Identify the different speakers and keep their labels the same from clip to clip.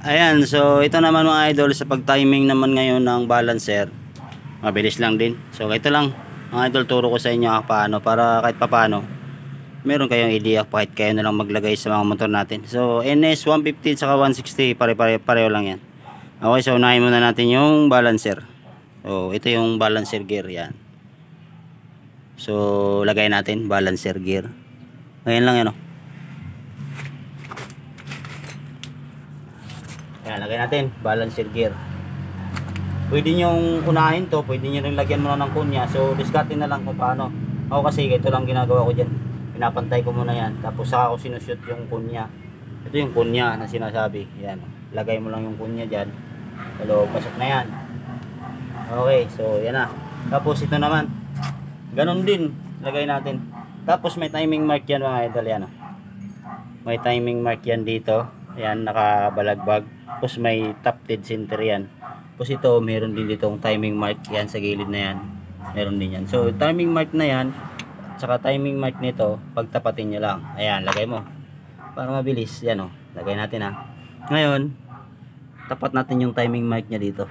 Speaker 1: Ayan, so ito naman mga idol sa pag-timing naman ngayon ng balancer. Mabilis lang din. So ito lang mga idol, turo ko sa inyo paano para kahit papaano meron kayong idea kahit kayo na lang maglagay sa mga motor natin. So NS 150 saka 160 pareho lang yan. Okay, so unahin muna natin yung balancer. So ito yung balancer gear yan. So lagay natin balancer gear. Ngayon lang yan o. Yan, lagay natin balancer gear. Pwede nyong unahin to, pwede nyo rin lagyan muna ng kunya. So discarte na lang kung paano. Ako kasi ito lang ginagawa ko dyan, pinapantay ko muna yan, tapos saka ako sinushoot yung kunya. Ito yung kunya na sinasabi. Yan, lagay mo lang yung kunya dyan. Hello, pasok na yan. Okay, so yan na. Tapos ito naman ganon din, lagay natin. Tapos may timing mark yan mga idol. Yan, may timing mark yan dito. Ayan, nakabalagbag. Tapos may top dead center yan. Tapos ito, meron din ditong timing mark yan sa gilid na yan. Meron din yan. So, timing mark na yan, saka timing mark nito, pagtapatin nyo lang. Ayan, lagay mo. Para mabilis. Yan o. Lagay natin ha. Ngayon, tapat natin yung timing mark nya dito.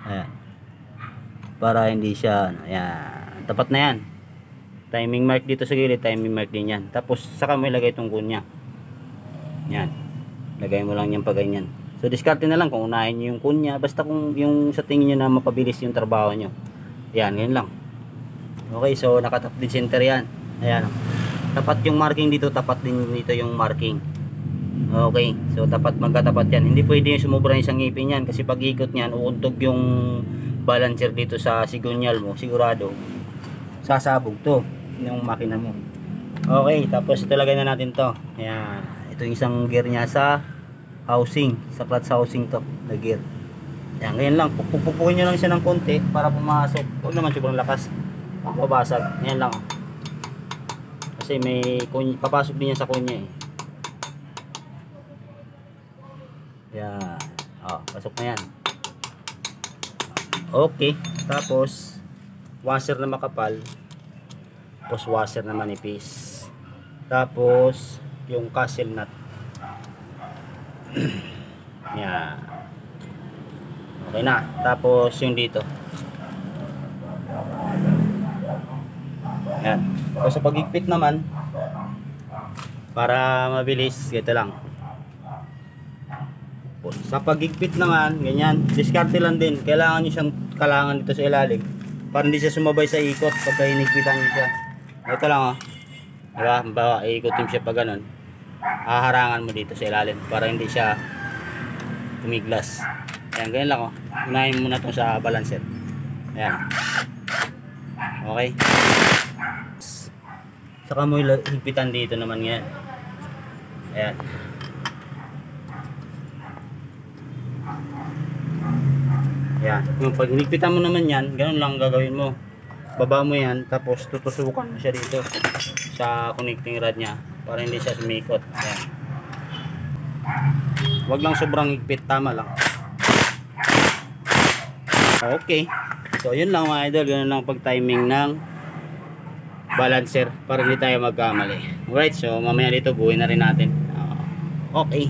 Speaker 1: Ayan. Para hindi siya, ayan. Tapat na yan. Timing mark dito sa gilid, timing mark din yan. Tapos, saka mo ilagay itong kunya. Yan. Lagay mo lang yan pa ganyan. So diskarte na lang kung unahin nyo yung kunya, basta kung yung sa tingin nyo na mapabilis yung trabaho nyo. Yan, ganyan lang. Okay, so nakatap din center yan. Ayan, tapat yung marking dito, tapat din dito yung marking. Okay, so tapat, magkatapat yan. Hindi pwede yung sumubra yung isang ngipin yan, kasi pag ikot nyan, uuntog yung balancer dito sa sigunyal mo, sigurado sasabog to yung makina mo. Okay, tapos ito lagay na natin to. Ayan, ito yung isang gear nya sa housing, sa clutch housing to na gear. Yan, ngayon lang, pupupukin nyo lang siya ng konti para pumasok. Huwag naman sobrang lakas, babasag. Yan lang, kasi may papasok din yan sa kunya eh. Yan, pasok na yan. Okay, tapos washer na makapal, tapos washer na manipis, tapos yung castle nut. Yan. Okay na. Tapos yung dito. Yan. So sa pagigpit naman, para mabilis, gito lang. Sa pagigpit naman, ganyan, diskarte lang din. Kailangan nyo siyang kalangan dito sa ilalim para hindi siya sumabay sa ikot pagka hinigpitan nyo siya. Ito lang o. Diba? Bawa, iikotin siya pa ganun. Haharangan mo dito sa ilalim para hindi siya tumiglas. Ayan, ganyan lang o. Unahin muna itong sa balancer. Ayan. Okay. Saka mo higpitan dito naman ngayon. Ayan. Ayan. Yung pag hinigpitan mo naman yan, ganun lang gagawin mo. Baba mo yan, tapos tutusukan mo siya dito sa connecting rod nya para hindi siya sumikot. Ayan. Wag lang sobrang higpit, tama lang. Okay. So yun lang mga idol, yun lang pag timing ng balancer para hindi tayo magkamali. Alright, so mamaya dito buuin na rin natin. Okay.